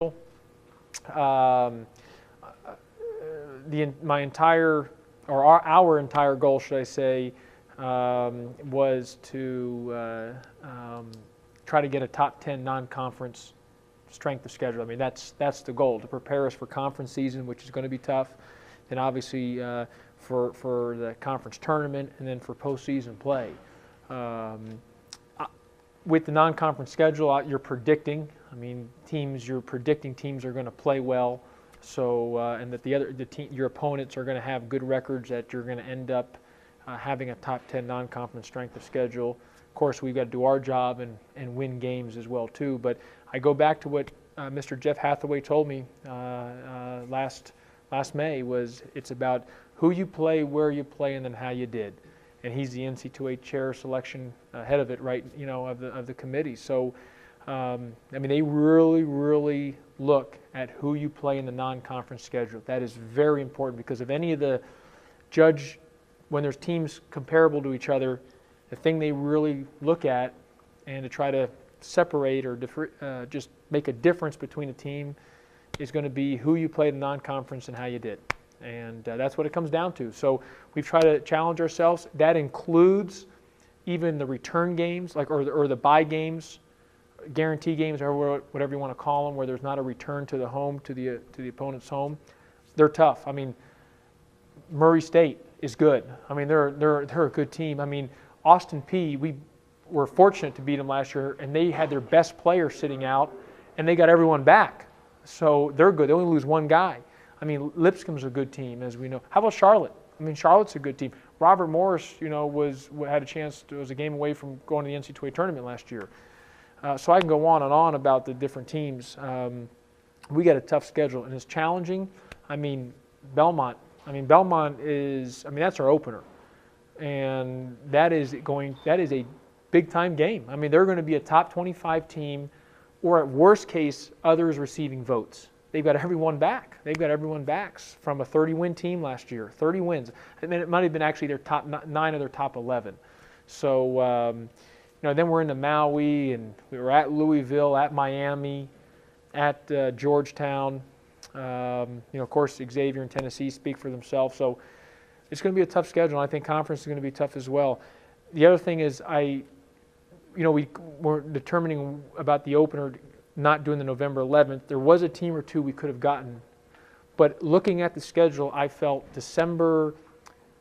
Um, our entire goal, should I say, was to try to get a top 10 non-conference strength of schedule. I mean, that's the goal, to prepare us for conference season, which is going to be tough, and obviously for the conference tournament, and then for postseason play. With the non-conference schedule, you're predicting. I mean, you're predicting teams are going to play well. So, and that your opponents are going to have good records, that you're going to end up having a top 10 non-conference strength of schedule. Of course, we've got to do our job and win games as well too. But I go back to what Mr. Jeff Hathaway told me last May. It's about who you play, where you play, and then how you did. And he's the NC2A chair selection head of it, right? Of the committee. So, I mean, they really look at who you play in the non-conference schedule. That is very important, because if any of the judge, when there's teams comparable to each other, the thing they really look at and to try to separate or just make a difference between a team is going to be who you played in non-conference and how you did. And that's what it comes down to. So we've tried to challenge ourselves. That includes even the return games, or the bye games, guarantee games, or whatever you want to call them, where there's not a return to the opponent's home. They're tough. I mean, Murray State is good. I mean, they're a good team. I mean, Austin Peay, we were fortunate to beat them last year, and they had their best player sitting out, and they got everyone back. So they're good. They only lose one guy. I mean, Lipscomb's a good team, as we know. How about Charlotte? I mean, Charlotte's a good team. Robert Morris, had a chance. Was a game away from going to the NC2A tournament last year. So I can go on and on about the different teams. We got a tough schedule, and it's challenging. I mean, Belmont. I mean, Belmont is. I mean, that's our opener, and that is a big-time game. I mean, they're going to be a top 25 team, or at worst case, others receiving votes. They've got everyone back. They've got everyone back from a 30-win team last year. 30 wins. I mean, it might have been actually their top 9 of their top 11. So, then we're into Maui, and we were at Louisville, at Miami, at Georgetown. Of course, Xavier and Tennessee speak for themselves. So it's going to be a tough schedule, and I think conference is going to be tough as well. The other thing is we were determining about the opener, not doing the November 11th. There was a team or two we could have gotten. But looking at the schedule, I felt December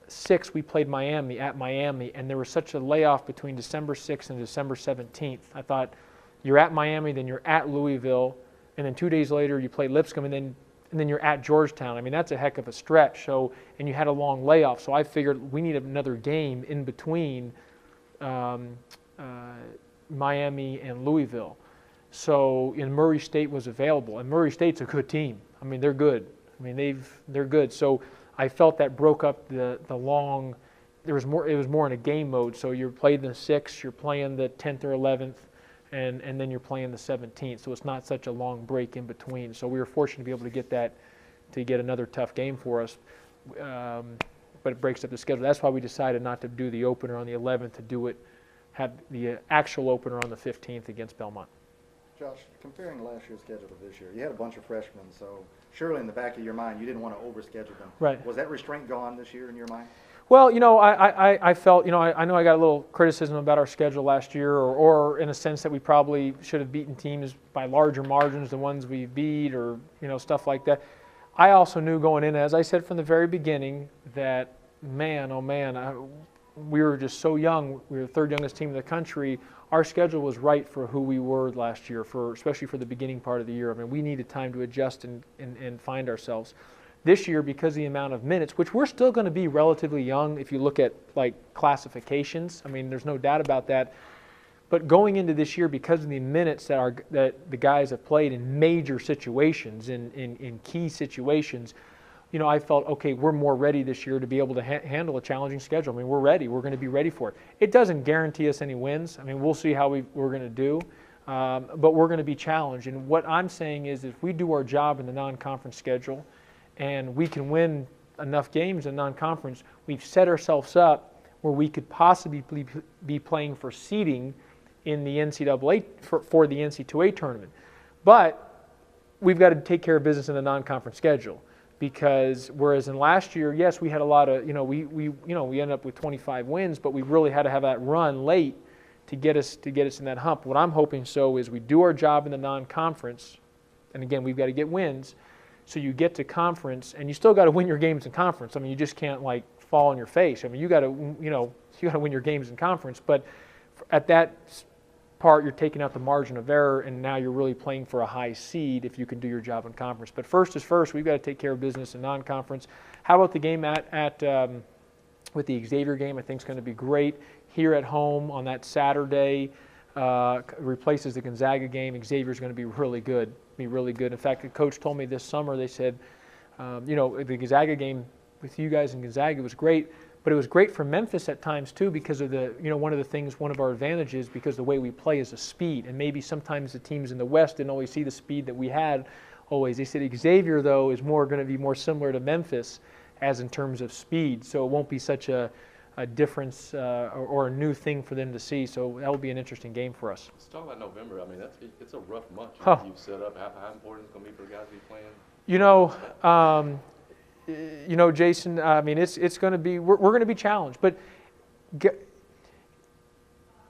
6th we played Miami, at Miami, and there was such a layoff between December 6th and December 17th. I thought, you're at Miami, then you're at Louisville, and then 2 days later you play Lipscomb, and then you're at Georgetown. I mean, that's a heck of a stretch. So, and you had a long layoff. So I figured we need another game in between Miami and Louisville. So, Murray State was available, and Murray State's a good team. I mean, they're good. I mean, they're good. So I felt that broke up the long. It was more in a game mode. So you're playing the 6th, you're playing the 10th or 11th, and then you're playing the 17th. So it's not such a long break in between. So we were fortunate to be able to get another tough game for us. But it breaks up the schedule. That's why we decided not to do the opener on the 11th, have the actual opener on the 15th against Belmont. Josh, comparing last year's schedule to this year, you had a bunch of freshmen, so surely in the back of your mind you didn't want to overschedule them. Right. Was that restraint gone this year in your mind? Well, I felt, I know I got a little criticism about our schedule last year, or in a sense that we probably should have beaten teams by larger margins than ones we beat, or, stuff like that. I also knew going in, as I said from the very beginning, that, man, oh man, we were just so young. We were the third youngest team in the country. Our schedule was right for who we were last year, especially for the beginning part of the year. I mean, we needed time to adjust and find ourselves. This year, because of the amount of minutes, which we're still going to be relatively young if you look at like classifications. I mean, there's no doubt about that. But going into this year, because of the minutes that the guys have played in major situations, in key situations, I felt, okay, we're more ready this year to be able to handle a challenging schedule. I mean, we're ready. We're going to be ready for it. It doesn't guarantee us any wins. I mean, we'll see how we're going to do, but we're going to be challenged. And what I'm saying is, if we do our job in the non-conference schedule and we can win enough games in non-conference, we've set ourselves up where we could possibly be playing for seeding in the NCAA for the NC2A tournament. But we've got to take care of business in the non-conference schedule. Because whereas in last year, yes, we had a lot of, we ended up with 25 wins, but we really had to have that run late to get us in that hump. What I'm hoping is we do our job in the non-conference, and again, we've got to get wins. So you get to conference, and you still got to win your games in conference. I mean, you just can't like fall on your face. I mean, you got to win your games in conference. But at that part, you're taking out the margin of error, and now you're really playing for a high seed if you can do your job in conference. But first is first. We've got to take care of business in non-conference. How about the game with the Xavier game? I think is going to be great here at home on that Saturday. Replaces the Gonzaga game. Xavier's going to be really good. In fact, the coach told me this summer. They said, the Gonzaga game with you guys in Gonzaga was great. But it was great for Memphis at times too because of one of our advantages because the way we play is the speed, and maybe sometimes the teams in the West didn't always see the speed that we had always. They said Xavier though is going to be more similar to Memphis as in terms of speed, so it won't be such a difference or a new thing for them to see. So that will be an interesting game for us. Let's talk about November. I mean, it's a rough month you've set up. How important is it going to be for guys to be playing? Jason, I mean, it's going to be, we're going to be challenged, but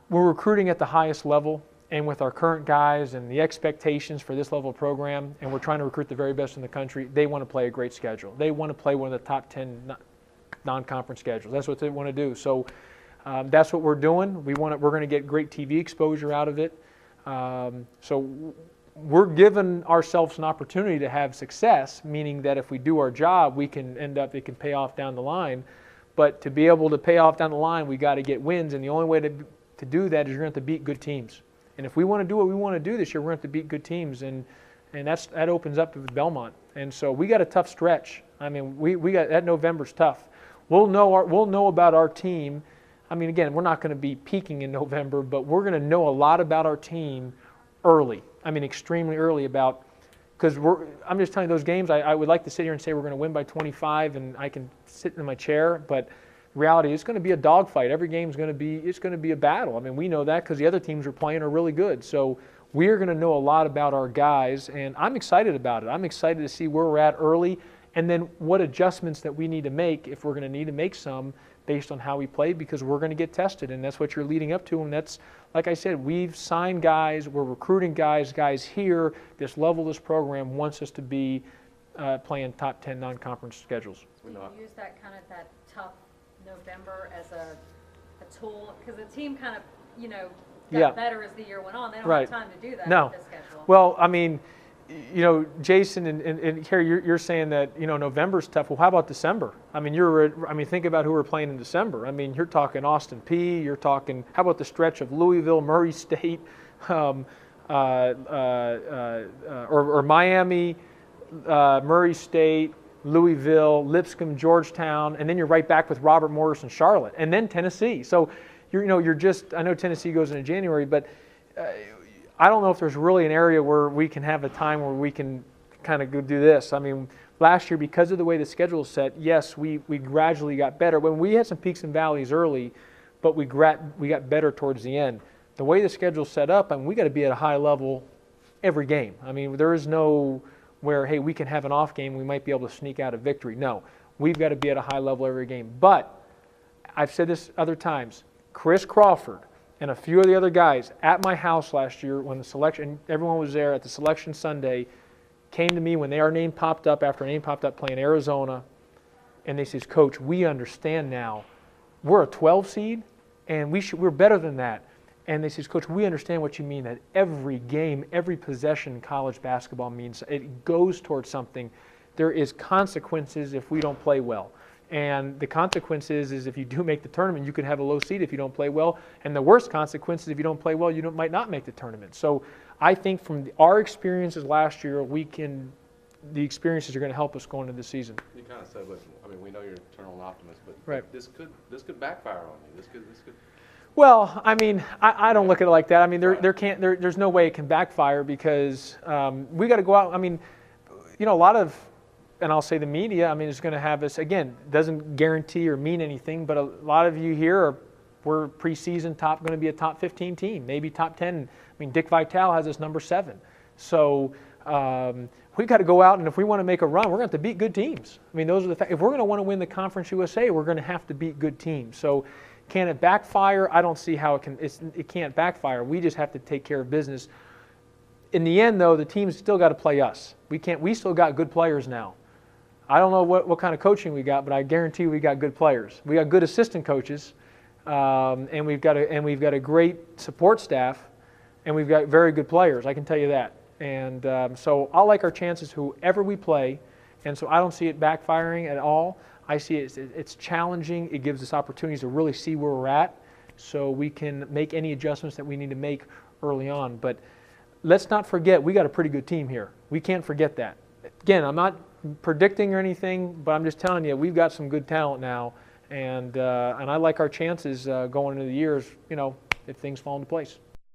we're recruiting at the highest level, and with our current guys and the expectations for this level of program, and we're trying to recruit the very best in the country, they want to play a great schedule. They want to play one of the top 10 non-conference schedules. That's what they want to do. So that's what we're doing. We're going to get great TV exposure out of it. So we're giving ourselves an opportunity to have success, meaning that if we do our job, it can pay off down the line. But to be able to pay off down the line, we got to get wins, and the only way to do that is you're going to have to beat good teams. And if we want to do what we want to do this year, we're going to have to beat good teams, and that opens up with Belmont. And so we got a tough stretch. I mean, we got that. November's tough. We'll know about our team. I mean, again, we're not going to be peaking in November, but we're going to know a lot about our team early. I mean, extremely early because I'm just telling you those games, I would like to sit here and say we're going to win by 25 and I can sit in my chair, but reality, it's going to be a dogfight. Every game's going to be a battle. I mean, we know that because the other teams we're playing are really good. So we're going to know a lot about our guys, and I'm excited about it. I'm excited to see where we're at early and then what adjustments that we need to make if we're going to need to make some based on how we play, because we're going to get tested, and that's what you're leading up to. And that's, like I said, we've signed guys, we're recruiting guys here. This level, this program wants us to be playing top 10 non-conference schedules. Do you use that tough November as a tool? Because the team got better as the year went on. They don't have time to do that with the schedule. Well, I mean, Jason and Carrie, you're saying that November's tough. Well, how about December? I mean, think about who we're playing in December. I mean, you're talking Austin Peay. You're talking how about the stretch of Louisville, Murray State, or Miami, Murray State, Louisville, Lipscomb, Georgetown, and then you're right back with Robert Morris and Charlotte, and then Tennessee. So you're just. I know Tennessee goes into January, but. I don't know if there's really an area where we can have a time where we can kind of go do this. I mean, last year, because of the way the schedule is set, yes, we gradually got better. When we had some peaks and valleys early, but we got better towards the end. The way the schedule's set up, I mean, we got to be at a high level every game. I mean, there is no where, hey, we can have an off game, we might be able to sneak out a victory. No, we've got to be at a high level every game. But I've said this other times, Chris Crawford and a few of the other guys at my house last year when the selection, everyone was there at the selection Sunday, came to me when our name popped up, after a name popped up playing Arizona, and they says, Coach, we understand now. We're a 12 seed, and we're better than that. And they says, Coach, we understand what you mean, that every game, every possession in college basketball means it goes towards something. There is consequences if we don't play well. And the consequences is if you do make the tournament, you can have a low seed if you don't play well. And the worst consequences, if you don't play well, you might not make the tournament. So I think from our experiences last year, the experiences are going to help us going into the season. You kind of said, I mean, we know you're an eternal optimist, but right. this could backfire on you. This could. Well, I mean, I don't look at it like that. I mean, there's no way it can backfire because we got to go out. I mean, a lot of. And I'll say the media, I mean, is going to have us, again, doesn't guarantee or mean anything, but a lot of you here we're preseason going to be a top 15 team, maybe top 10. I mean, Dick Vitale has us number 7. So We got to go out, and if we want to make a run, we're going to have to beat good teams. I mean, those are the if we're going to want to win the Conference USA, we're going to have to beat good teams. So, can it backfire? I don't see how it can. It can't backfire. We just have to take care of business. In the end, though, the team's still got to play us. We still got good players now. I don't know what kind of coaching we got, but I guarantee we got good players. We got good assistant coaches, and we've got a great support staff, and we've got very good players. I can tell you that. And so I like our chances whoever we play, and so I don't see it backfiring at all. I see it's challenging. It gives us opportunities to really see where we're at, so we can make any adjustments that we need to make early on. But let's not forget, we got a pretty good team here. We can't forget that. Again, I'm not predicting or anything, but I'm just telling you, we've got some good talent now, and I like our chances going into the years, if things fall into place.